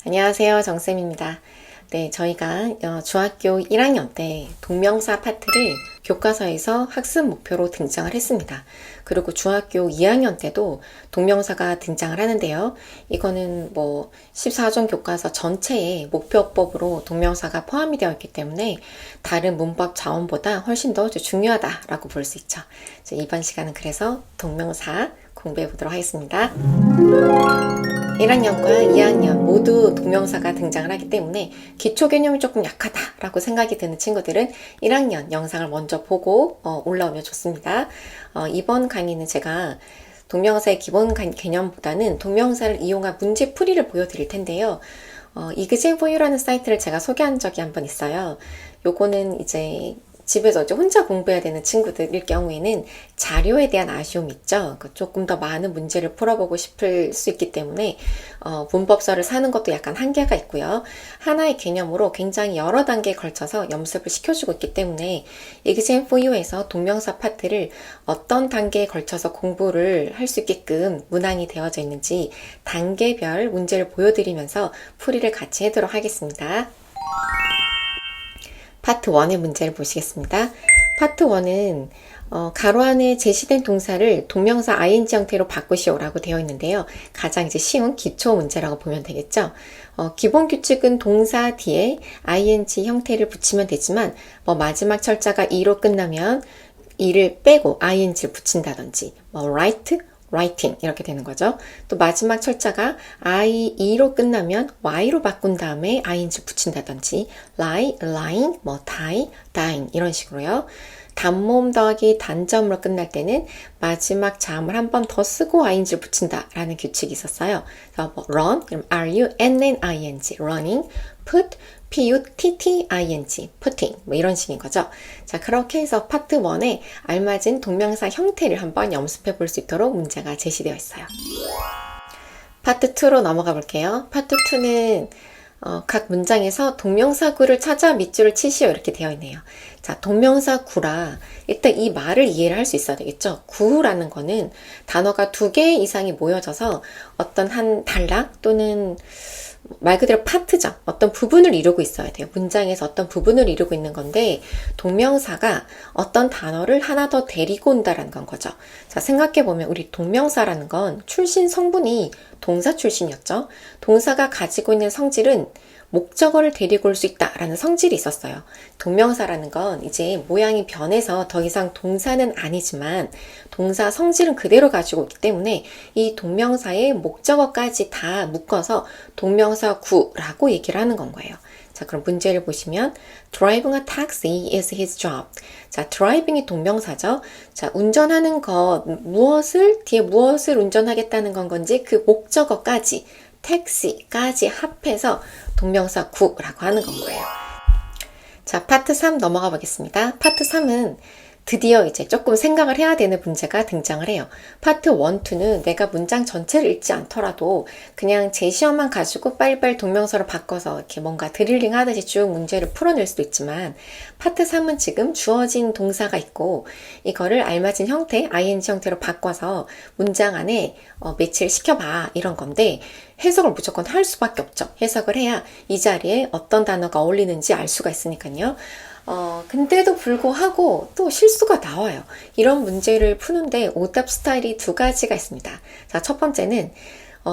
안녕하세요. 정쌤입니다. 네, 저희가 중학교 1학년 때 동명사 파트를 교과서에서 학습 목표로 등장을 했습니다. 그리고 중학교 2학년 때도 동명사가 등장을 하는데요. 이거는 14종 교과서 전체의 목표법으로 동명사가 포함이 되어 있기 때문에 다른 문법 자원보다 훨씬 더 중요하다라고 볼 수 있죠. 이번 시간은 그래서 동명사 공부해 보도록 하겠습니다. 1학년과 2학년 모두 동명사가 등장을 하기 때문에 기초 개념이 조금 약하다라고 생각이 드는 친구들은 1학년 영상을 먼저 보고 올라오면 좋습니다. 이번 강의는 제가 동명사의 기본 개념보다는 동명사를 이용한 문제풀이를 보여드릴 텐데요. 이그제포유라는 사이트를 제가 소개한 적이 한 번 있어요. 요거는 이제 집에서 혼자 공부해야 되는 친구들일 경우에는 자료에 대한 아쉬움이 있죠. 조금 더 많은 문제를 풀어보고 싶을 수 있기 때문에 문법서를 사는 것도 약간 한계가 있고요. 하나의 개념으로 굉장히 여러 단계에 걸쳐서 연습을 시켜주고 있기 때문에 exam4u에서 동명사 파트를 어떤 단계에 걸쳐서 공부를 할 수 있게끔 문항이 되어져 있는지 단계별 문제를 보여드리면서 풀이를 같이 해도록 하겠습니다. 파트 1의 문제를 보시겠습니다. 파트 1은 가로 안에 제시된 동사를 동명사 ing 형태로 바꾸시오라고 되어 있는데요. 가장 이제 쉬운 기초 문제라고 보면 되겠죠. 기본 규칙은 동사 뒤에 ing 형태를 붙이면 되지만 마지막 철자가 e로 끝나면 e를 빼고 ing를 붙인다든지 write, writing 이렇게 되는 거죠. 또 마지막 철자가 IE로 끝나면 Y로 바꾼 다음에 ing 붙인다든지 lie, lying, die, dying 이런 식으로요. 단모음 더하기 단점으로 끝날 때는 마지막 자음을 한 번 더 쓰고 ing를 붙인다라는 규칙이 있었어요. run, 그럼 RU, NN, ING, running, put, PUTTING, putting 이런 식인 거죠. 자, 그렇게 해서 파트 1에 알맞은 동명사 형태를 한번 연습해 볼 수 있도록 문제가 제시되어 있어요. 파트 2로 넘어가 볼게요. 파트 2는 각 문장에서 동명사구를 찾아 밑줄을 치시오 이렇게 되어 있네요. 자, 동명사구라 일단 이 말을 이해를 할 수 있어야 되겠죠. 구라는 거는 단어가 2개 이상이 모여져서 어떤 한 단락 또는 말 그대로 파트죠. 어떤 부분을 이루고 있어야 돼요. 문장에서 어떤 부분을 이루고 있는 건데 동명사가 어떤 단어를 하나 더 데리고 온다라는 건 거죠. 자, 생각해보면 우리 동명사라는 건 출신 성분이 동사 출신이었죠. 동사가 가지고 있는 성질은 목적어를 데리고 올 수 있다라는 성질이 있었어요. 동명사라는 건 이제 모양이 변해서 더 이상 동사는 아니지만 동사 성질은 그대로 가지고 있기 때문에 이 동명사의 목적어까지 다 묶어서 동명사구라고 얘기를 하는 건 거예요. 자, 그럼 문제를 보시면 driving a taxi is his job. 자, driving이 동명사죠. 자, 운전하는 것, 뒤에 무엇을 운전하겠다는 건 건지 그 목적어까지 택시까지 합해서 동명사 구라고 하는 건 거예요. 자, 파트 3 넘어가 보겠습니다. 파트 3은 드디어 이제 조금 생각을 해야 되는 문제가 등장을 해요. 파트 1, 2는 내가 문장 전체를 읽지 않더라도 그냥 제시어만 가지고 빨리빨리 동명사로 바꿔서 이렇게 뭔가 드릴링 하듯이 쭉 문제를 풀어낼 수도 있지만 파트 3은 지금 주어진 동사가 있고 이거를 알맞은 형태, ing 형태로 바꿔서 문장 안에 매치를 시켜봐 이런 건데 해석을 무조건 할 수밖에 없죠. 해석을 해야 이 자리에 어떤 단어가 어울리는지 알 수가 있으니까요. 근데도 불구하고 또 실수가 나와요. 이런 문제를 푸는데 오답 스타일이 2가지가 있습니다. 자, 첫 번째는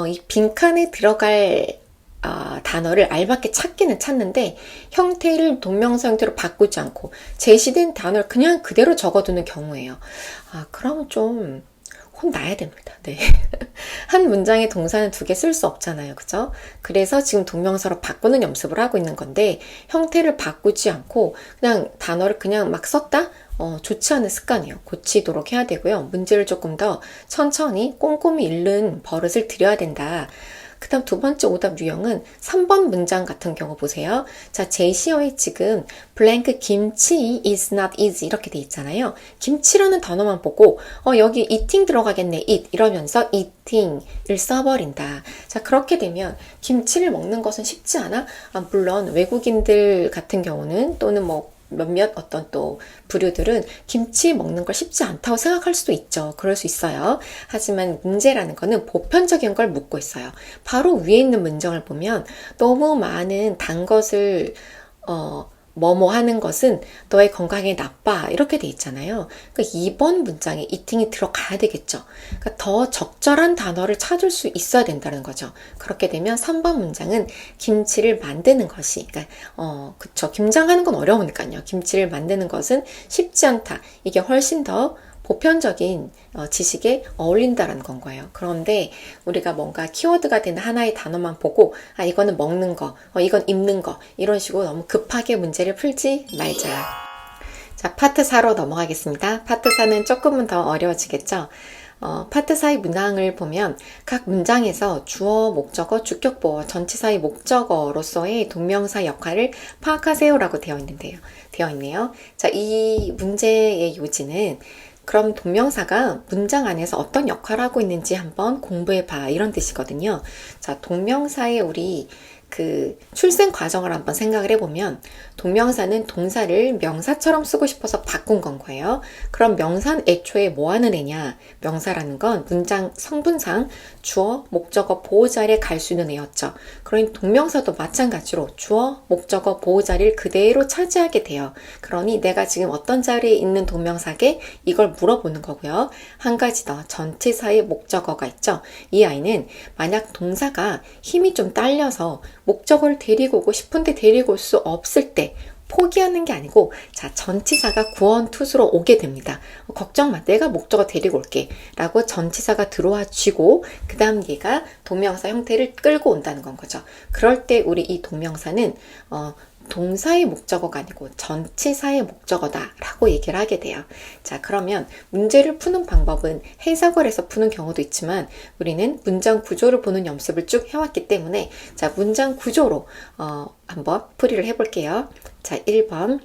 이 빈칸에 들어갈 단어를 알맞게 찾기는 찾는데 형태를 동명사 형태로 바꾸지 않고 제시된 단어를 그냥 그대로 적어두는 경우예요. 그러면 좀 혼나야 됩니다. 네. 한 문장의 동사는 2개 쓸 수 없잖아요. 그죠? 그래서 지금 동명사로 바꾸는 연습을 하고 있는 건데 형태를 바꾸지 않고 그냥 단어를 그냥 막 썼다? 좋지 않은 습관이에요. 고치도록 해야 되고요. 문제를 조금 더 천천히 꼼꼼히 읽는 버릇을 들여야 된다. 그 다음 2번째 오답 유형은 3번 문장 같은 경우 보세요. 자, 제시어에 지금 blank 김치 is not easy 이렇게 돼 있잖아요. 김치라는 단어만 보고 여기 eating 들어가겠네 eat 이러면서 eating을 써버린다. 자, 그렇게 되면 김치를 먹는 것은 쉽지 않아? 물론 외국인들 같은 경우는 또는 몇몇 어떤 또 부류들은 김치 먹는 걸 쉽지 않다고 생각할 수도 있죠. 그럴 수 있어요. 하지만 문제라는 거는 보편적인 걸 묻고 있어요. 바로 위에 있는 문장을 보면 너무 많은 단 것을 뭐뭐 하는 것은 너의 건강에 나빠 이렇게 돼 있잖아요. 그러니까 2번 문장에 eating이 들어가야 되겠죠. 그러니까 더 적절한 단어를 찾을 수 있어야 된다는 거죠. 그렇게 되면 3번 문장은 김치를 만드는 것이 그쵸. 김장하는 건 어려우니까요. 김치를 만드는 것은 쉽지 않다. 이게 훨씬 더 보편적인 지식에 어울린다라는 건 거예요. 그런데 우리가 뭔가 키워드가 되는 하나의 단어만 보고 이거는 먹는 거, 이건 입는 거 이런 식으로 너무 급하게 문제를 풀지 말자. 자, 파트 4로 넘어가겠습니다. 파트 4는 조금은 더 어려워지겠죠. 파트 4의 문항을 보면 각 문장에서 주어, 목적어, 주격, 보어, 전치사의 목적어로서의 동명사 역할을 파악하세요라고 되어 있네요. 자, 이 문제의 요지는 그럼 동명사가 문장 안에서 어떤 역할을 하고 있는지 한번 공부해봐 이런 뜻이거든요. 자, 동명사의 우리 출생 과정을 한번 생각을 해보면 동명사는 동사를 명사처럼 쓰고 싶어서 바꾼 건 거예요. 그럼 명사는 애초에 뭐 하는 애냐? 명사라는 건 문장 성분상 주어, 목적어, 보호 자리에 갈 수 있는 애였죠. 그러니 동명사도 마찬가지로 주어, 목적어, 보호 자리를 그대로 차지하게 돼요. 그러니 내가 지금 어떤 자리에 있는 동명사게 이걸 물어보는 거고요. 한 가지 더 전치사의 목적어가 있죠. 이 아이는 만약 동사가 힘이 좀 딸려서 목적어를 데리고 오고 싶은데 데리고 올 수 없을 때 포기하는 게 아니고 전치사가 구원투수로 오게 됩니다. 걱정 마, 내가 목적어 데리고 올게 라고 전치사가 들어와 쥐고 그 다음 얘가 동명사 형태를 끌고 온다는 건 거죠. 그럴 때 우리 이 동명사는 동사의 목적어가 아니고 전치사의 목적어다 라고 얘기를 하게 돼요. 자, 그러면 문제를 푸는 방법은 해석을 해서 푸는 경우도 있지만 우리는 문장 구조를 보는 연습을 쭉 해왔기 때문에 문장 구조로 한번 풀이를 해볼게요. 자, 1번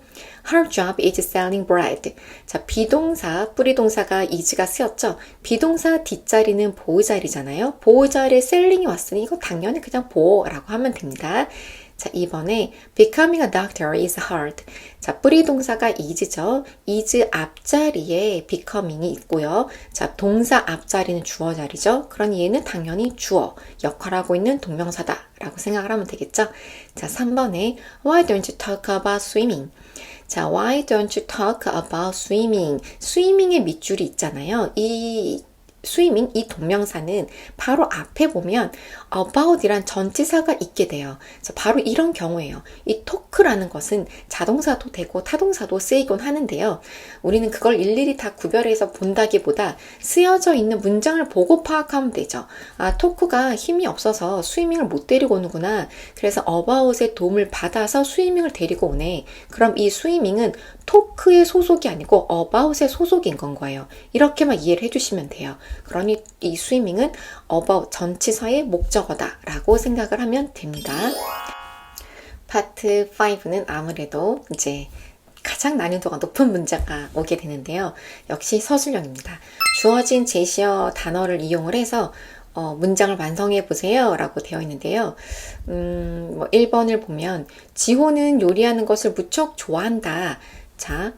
Her job is selling bread. 자, 비동사, 뿌리동사가 is가 쓰였죠. 비동사 뒷자리는 보호자리잖아요. 보호자리에 selling이 왔으니 이거 당연히 그냥 보호라고 하면 됩니다. 자, 2번에 becoming a doctor is hard. 자, 뿌리동사가 is죠. is 앞자리에 becoming이 있고요. 자, 동사 앞자리는 주어 자리죠. 그러니 얘는 당연히 주어 역할하고 있는 동명사다 라고 생각을 하면 되겠죠. 자, 3번에 why don't you talk about swimming? 자, why don't you talk about swimming? 스위밍의 밑줄이 있잖아요. 스위밍, 이 동명사는 바로 앞에 보면 about이란 전치사가 있게 돼요. 바로 이런 경우예요. 이 talk라는 것은 자동사도 되고 타동사도 쓰이곤 하는데요. 우리는 그걸 일일이 다 구별해서 본다기보다 쓰여져 있는 문장을 보고 파악하면 되죠. talk가 힘이 없어서 스위밍을 못 데리고 오는구나. 그래서 about의 도움을 받아서 스위밍을 데리고 오네. 그럼 이 스위밍은 토크의 소속이 아니고 about의 소속인 건 거예요. 이렇게만 이해를 해주시면 돼요. 그러니 이 스위밍은 about 전치사의 목적어다 라고 생각을 하면 됩니다. 파트 5는 아무래도 이제 가장 난이도가 높은 문제가 오게 되는데요. 역시 서술형입니다. 주어진 제시어 단어를 이용을 해서 문장을 완성해 보세요 라고 되어 있는데요. 1번을 보면 지호는 요리하는 것을 무척 좋아한다. 자,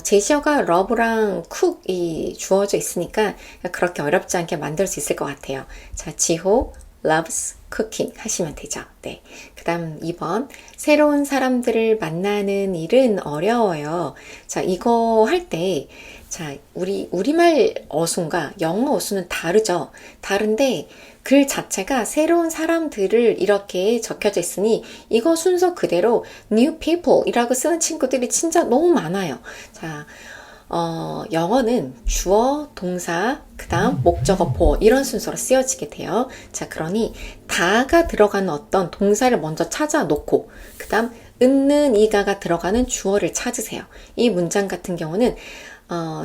제시어가 love랑 cook이 주어져 있으니까 그렇게 어렵지 않게 만들 수 있을 것 같아요. 자, 지호 loves cooking 하시면 되죠. 네. 그 다음 2번 새로운 사람들을 만나는 일은 어려워요. 자, 이거 할 때 우리말 어순과 영어 어순은 다르죠. 다른데 글 자체가 새로운 사람들을 이렇게 적혀져 있으니 이거 순서 그대로 new people 이라고 쓰는 친구들이 진짜 너무 많아요. 자, 영어는 주어, 동사, 그 다음 목적어, 보어 이런 순서로 쓰여지게 돼요. 자, 그러니 다가 들어가는 어떤 동사를 먼저 찾아 놓고 그 다음 은는 이가가 들어가는 주어를 찾으세요. 이 문장 같은 경우는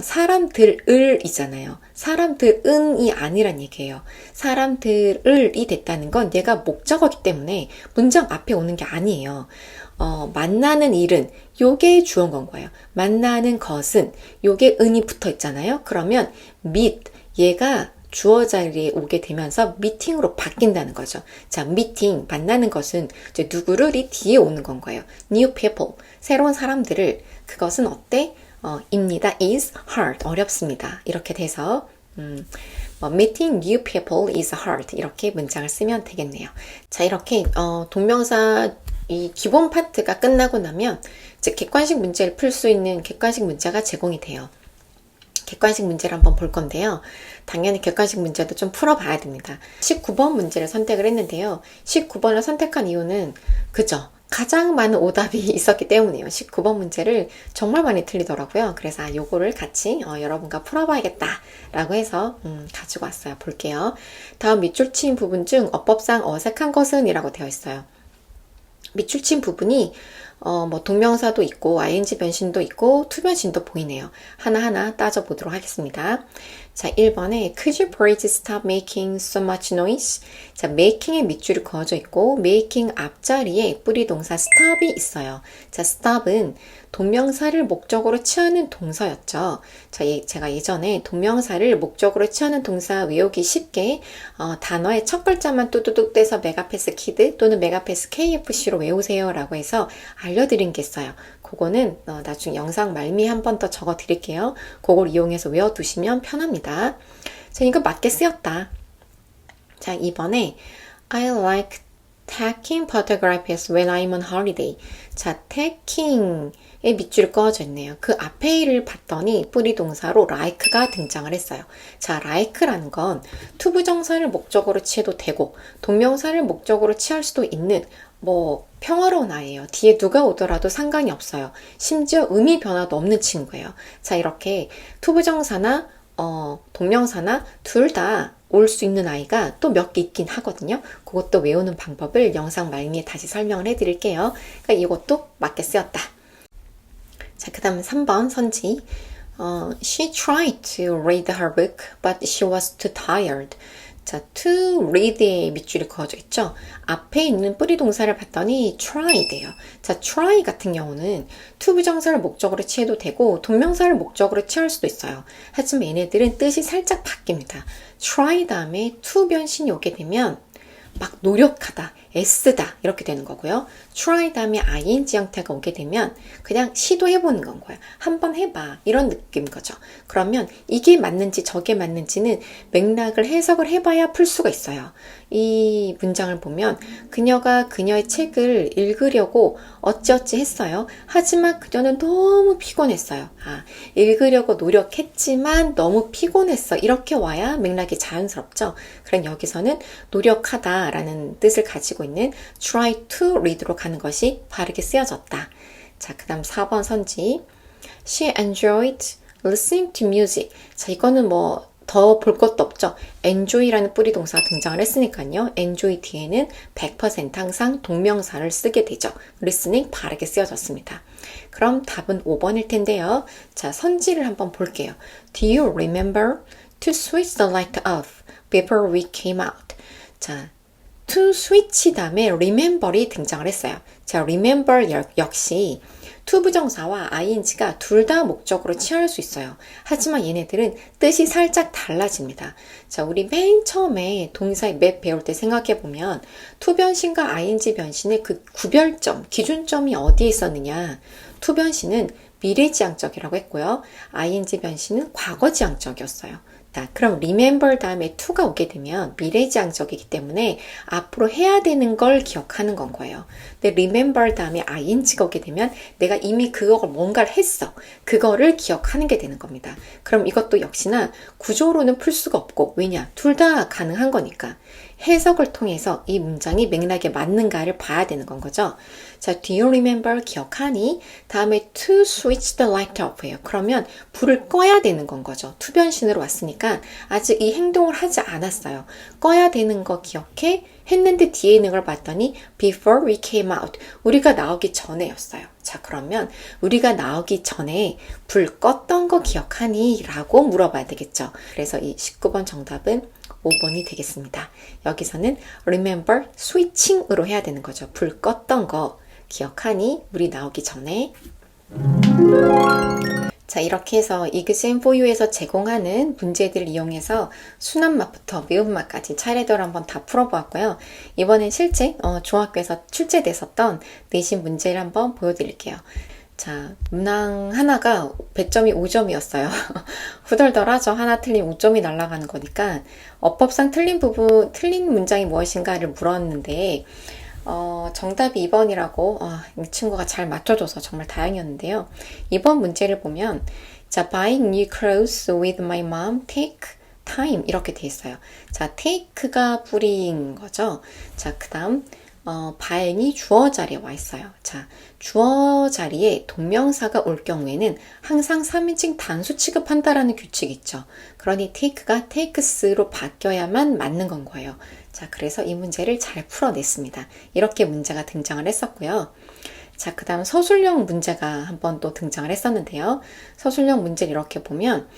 사람들을 이잖아요. 사람들은이 아니란 얘기예요. 사람들을이 됐다는 건 얘가 목적어기 때문에 문장 앞에 오는 게 아니에요. 만나는 일은 요게 주어인 건 거예요. 만나는 것은 요게 은이 붙어 있잖아요. 그러면 meet 얘가 주어 자리에 오게 되면서 미팅으로 바뀐다는 거죠. 자, 미팅, 만나는 것은 이제 누구를 이 뒤에 오는 건 거예요. New people, 새로운 사람들을, 그것은 어때? 입니다. is hard, 어렵습니다. 이렇게 돼서 meeting new people is hard, 이렇게 문장을 쓰면 되겠네요. 자, 이렇게 동명사 이 기본 파트가 끝나고 나면 이제 객관식 문제를 풀 수 있는 객관식 문제가 제공이 돼요. 객관식 문제를 한번 볼 건데요. 당연히 객관식 문제도 좀 풀어봐야 됩니다. 19번 문제를 선택을 했는데요. 19번을 선택한 이유는 그죠? 가장 많은 오답이 있었기 때문이에요. 19번 문제를 정말 많이 틀리더라고요. 그래서 요거를 같이 여러분과 풀어봐야겠다 라고 해서 가지고 왔어요. 볼게요. 다음 밑줄 친 부분 중 어법상 어색한 것은 이라고 되어 있어요. 밑줄 친 부분이 뭐 동명사도 있고 ing 변신도 있고 to 변신도 보이네요. 하나하나 따져보도록 하겠습니다. 자, 1번에 Could you please stop making so much noise? 자, making에 밑줄이 그어져 있고 making 앞자리에 뿌리 동사 stop이 있어요. 자, stop은 동명사를 목적으로 취하는 동사였죠. 자, 제가 예전에 동명사를 목적으로 취하는 동사 외우기 쉽게 단어의 첫 글자만 뚜두둑 떼서 메가패스 키드 또는 메가패스 KFC로 외우세요 라고 해서 알려드린 게 있어요. 그거는 나중에 영상 말미에 한 번 더 적어 드릴게요. 그걸 이용해서 외워두시면 편합니다. 자, 이거 맞게 쓰였다. 자, 이번에 I like taking photographs when I'm on holiday. 자, taking의 밑줄이 그어져 있네요. 그 앞에 일을 봤더니 뿌리 동사로 like가 등장을 했어요. 자, like라는 건 투부정사를 목적으로 취해도 되고 동명사를 목적으로 취할 수도 있는 뭐 평화로운 아이예요. 뒤에 누가 오더라도 상관이 없어요. 심지어 의미 변화도 없는 친구예요. 자, 이렇게 투부정사나 동명사나 둘 다 올 수 있는 아이가 또 몇 개 있긴 하거든요. 그것도 외우는 방법을 영상 말미에 다시 설명을 해드릴게요. 그러니까 이것도 맞게 쓰였다. 자, 그 다음 3번 선지. She tried to read her book, but she was too tired. 자, to read의 밑줄이 그어져 있죠. 앞에 있는 뿌리 동사를 봤더니 try돼요. 자, try 같은 경우는 to 부정사를 목적으로 취해도 되고 동명사를 목적으로 취할 수도 있어요. 하지만 얘네들은 뜻이 살짝 바뀝니다. try 다음에 to 변신이 오게 되면 막 노력하다, 애쓰다 이렇게 되는 거고요. try 다음에 ing 형태가 오게 되면 그냥 시도해보는 건 거예요. 한번 해봐 이런 느낌인 거죠. 그러면 이게 맞는지 저게 맞는지는 맥락을 해석을 해봐야 풀 수가 있어요. 이 문장을 보면 그녀가 그녀의 책을 읽으려고 어찌어찌 했어요. 하지만 그녀는 너무 피곤했어요. 읽으려고 노력했지만 너무 피곤했어. 이렇게 와야 맥락이 자연스럽죠. 그럼 여기서는 노력하다 라는 뜻을 가지고 있는 try to read로 가는 것이 바르게 쓰여졌다. 자, 그 다음 4번 선지. She enjoyed listening to music. 자, 이거는 뭐 더 볼 것도 없죠. enjoy라는 뿌리 동사가 등장을 했으니까요. enjoy 뒤에는 100% 항상 동명사를 쓰게 되죠. listening 바르게 쓰여졌습니다. 그럼 답은 5번일 텐데요. 자, 선지를 한번 볼게요. Do you remember to switch the light off before we came out? 자, to switch 다음에 remember이 등장을 했어요. 자, remember 역시 to 부정사와 ing가 둘 다 목적으로 취할 수 있어요. 하지만 얘네들은 뜻이 살짝 달라집니다. 자, 우리 맨 처음에 동사의 맵 배울 때 생각해보면 to 변신과 ing 변신의 그 구별점, 기준점이 어디에 있었느냐. to 변신은 미래지향적이라고 했고요. ing 변신은 과거지향적이었어요. 그럼 remember 다음에 to가 오게 되면 미래지향적이기 때문에 앞으로 해야 되는 걸 기억하는 건 거예요. 근데 remember 다음에 ing가 오게 되면 내가 이미 그걸 뭔가를 했어. 그거를 기억하는 게 되는 겁니다. 그럼 이것도 역시나 구조로는 풀 수가 없고 왜냐? 둘 다 가능한 거니까. 해석을 통해서 이 문장이 맥락에 맞는가를 봐야 되는 건 거죠. 자, do you remember? 기억하니? 다음에 to switch the light off예요. 그러면 불을 꺼야 되는 건 거죠. to 변신으로 왔으니까 아직 이 행동을 하지 않았어요. 꺼야 되는 거 기억해? 했는데 뒤에 있는 걸 봤더니 before we came out. 우리가 나오기 전에였어요. 자, 그러면 우리가 나오기 전에 불 껐던 거 기억하니? 라고 물어봐야 되겠죠. 그래서 이 19번 정답은 5번이 되겠습니다. 여기서는 remember switching으로 해야 되는 거죠. 불 껐던 거 기억하니? 우리 나오기 전에. 자, 이렇게 해서 exam4u에서 제공하는 문제들을 이용해서 순한 맛부터 매운맛까지 차례대로 한번 다 풀어보았고요. 이번엔 실제 중학교에서 출제됐었던 내신 문제를 한번 보여드릴게요. 자, 문항 하나가 배점이 5점이었어요. 후덜덜하죠. 하나 틀린 5점이 날아가는 거니까 어법상 틀린 부분, 틀린 문장이 무엇인가를 물었는데 정답이 2번이라고 이 친구가 잘 맞춰줘서 정말 다행이었는데요. 이번 문제를 보면 자, buying new clothes with my mom take time 이렇게 돼 있어요. 자, take가 뿌리인 거죠. 자, 그 다음 buying이 주어 자리에 와 있어요. 자, 주어 자리에 동명사가 올 경우에는 항상 3인칭 단수 취급한다라는 규칙이 있죠. 그러니 take가 takes로 바뀌어야만 맞는 건 거예요. 자, 그래서 이 문제를 잘 풀어냈습니다. 이렇게 문제가 등장을 했었고요. 자, 그 다음 서술형 문제가 한번 또 등장을 했었는데요. 서술형 문제를 이렇게 보면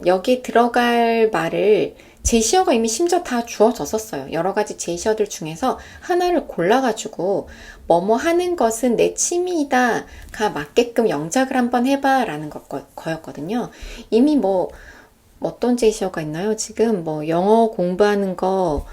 여기 들어갈 말을 제시어가 이미 심지어 다 주어졌었어요. 여러 가지 제시어들 중에서 하나를 골라가지고 뭐뭐 하는 것은 내 취미이다가 맞게끔 영작을 한번 해봐 라는 거였거든요. 이미 뭐 어떤 제시어가 있나요? 지금 뭐 영어 공부하는 거,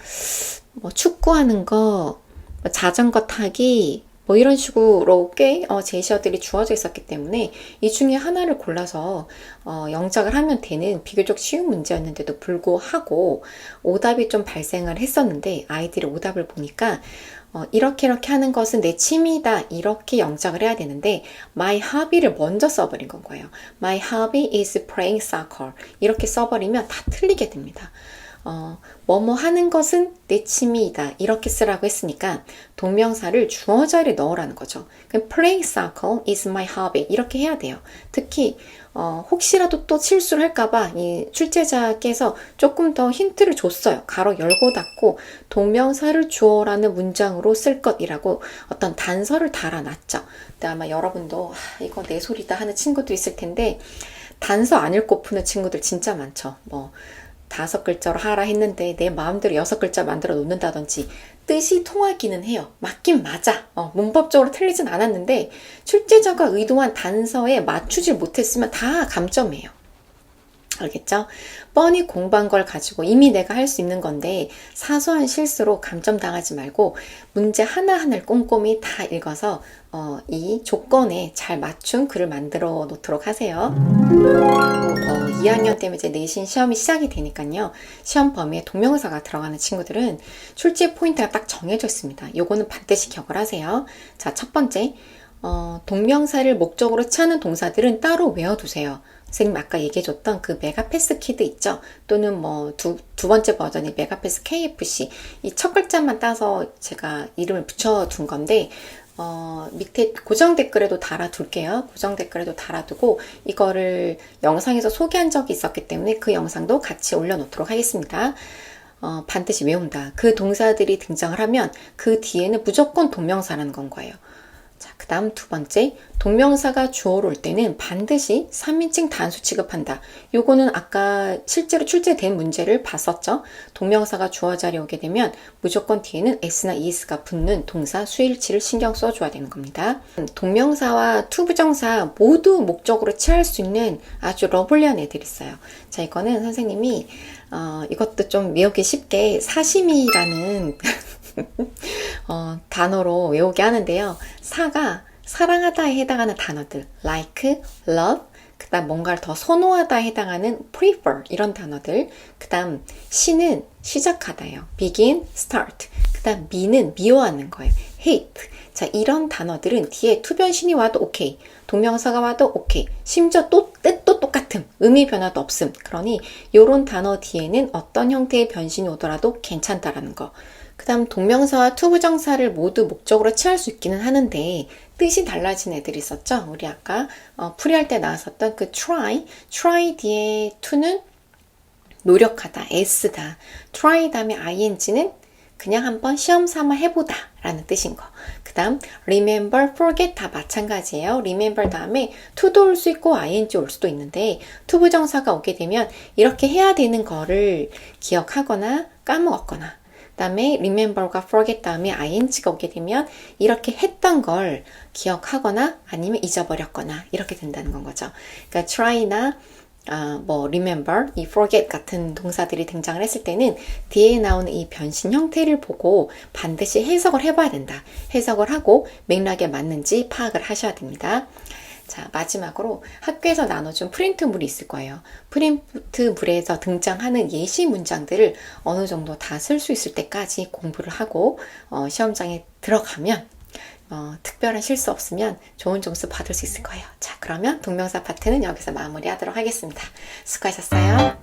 뭐 축구하는 거, 뭐 자전거 타기, 뭐 이런 식으로 꽤 제시어들이 주어져 있었기 때문에 이 중에 하나를 골라서 영작을 하면 되는 비교적 쉬운 문제였는데도 불구하고 오답이 좀 발생을 했었는데 아이들이 오답을 보니까 이렇게 하는 것은 내 취미다 이렇게 영작을 해야 되는데 my hobby를 먼저 써버린 건 거예요. My hobby is playing soccer 이렇게 써버리면 다 틀리게 됩니다. 뭐뭐 하는 것은 내 취미이다 이렇게 쓰라고 했으니까 동명사를 주어 자리에 넣으라는 거죠. 그럼 playing soccer is my hobby 이렇게 해야 돼요. 특히 혹시라도 또 실수를 할까봐 이 출제자께서 조금 더 힌트를 줬어요. 가로 열고 닫고 동명사를 주어라는 문장으로 쓸 것이라고 어떤 단서를 달아놨죠. 근데 아마 여러분도 이거 내 소리다 하는 친구도 있을 텐데 단서 안 읽고 푸는 친구들 진짜 많죠. 뭐 5글자로 하라 했는데 내 마음대로 6글자 만들어 놓는다든지 뜻이 통하기는 해요. 맞긴 맞아. 문법적으로 틀리진 않았는데 출제자가 의도한 단서에 맞추질 못했으면 다 감점이에요. 알겠죠? 뻔히 공부한 걸 가지고 이미 내가 할 수 있는 건데 사소한 실수로 감점당하지 말고 문제 하나하나를 꼼꼼히 다 읽어서 이 조건에 잘 맞춘 글을 만들어 놓도록 하세요. 2학년 때문에 이제 내신 시험이 시작이 되니까요. 시험 범위에 동명사가 들어가는 친구들은 출제 포인트가 딱 정해져 있습니다. 요거는 반드시 기억을 하세요. 자, 첫 번째, 동명사를 목적으로 취하는 동사들은 따로 외워두세요. 선생님 아까 얘기해줬던 그 메가패스 키드 있죠? 또는 뭐 두 번째 버전이 메가패스 KFC 이 첫 글자만 따서 제가 이름을 붙여둔 건데 밑에 고정 댓글에도 달아둘게요. 고정 댓글에도 달아두고 이거를 영상에서 소개한 적이 있었기 때문에 그 영상도 같이 올려놓도록 하겠습니다. 반드시 외운다. 그 동사들이 등장을 하면 그 뒤에는 무조건 동명사라는 건 거예요. 자, 그 다음 두 번째, 동명사가 주어로 올 때는 반드시 3인칭 단수 취급한다. 요거는 아까 실제로 출제된 문제를 봤었죠. 동명사가 주어 자리에 오게 되면 무조건 뒤에는 s나 es가 붙는 동사 수일치를 신경 써줘야 되는 겁니다. 동명사와 투부정사 모두 목적으로 취할 수 있는 아주 러블리한 애들이 있어요. 자, 이거는 선생님이 이것도 좀 외우기 쉽게 사시미라는 단어로 외우게 하는데요. 사가 사랑하다에 해당하는 단어들 like, love, 그 다음 뭔가를 더 선호하다에 해당하는 prefer 이런 단어들, 그 다음 시는 시작하다예요. begin, start, 그 다음 미는 미워하는 거예요. hate. 자, 이런 단어들은 뒤에 투변신이 와도 오케이, 동명사가 와도 오케이, 심지어 또 뜻도 똑같음, 의미 변화도 없음. 그러니 이런 단어 뒤에는 어떤 형태의 변신이 오더라도 괜찮다라는 거. 그 다음 동명사와 투부정사를 모두 목적으로 취할 수 있기는 하는데 뜻이 달라진 애들이 있었죠. 우리 아까 풀이할 때 나왔었던 그 try 뒤에 to는 노력하다, 애쓰다, try 다음에 ing는 그냥 한번 시험 삼아 해보다 라는 뜻인 거. 그 다음 remember, forget 다 마찬가지예요. remember 다음에 to도 올 수 있고 ing 올 수도 있는데 투부정사가 오게 되면 이렇게 해야 되는 거를 기억하거나 까먹었거나 다음에 remember과 forget 다음에 ing가 오게 되면 이렇게 했던 걸 기억하거나 아니면 잊어버렸거나 이렇게 된다는 건 거죠. 그러니까 try나 뭐 remember, 이 forget 같은 동사들이 등장을 했을 때는 뒤에 나오는 이 변신 형태를 보고 반드시 해석을 해봐야 된다. 해석을 하고 맥락에 맞는지 파악을 하셔야 됩니다. 자, 마지막으로 학교에서 나눠준 프린트물이 있을 거예요. 프린트물에서 등장하는 예시 문장들을 어느 정도 다 쓸 수 있을 때까지 공부를 하고 시험장에 들어가면 특별한 실수 없으면 좋은 점수 받을 수 있을 거예요. 자, 그러면 동명사 파트는 여기서 마무리하도록 하겠습니다. 수고하셨어요.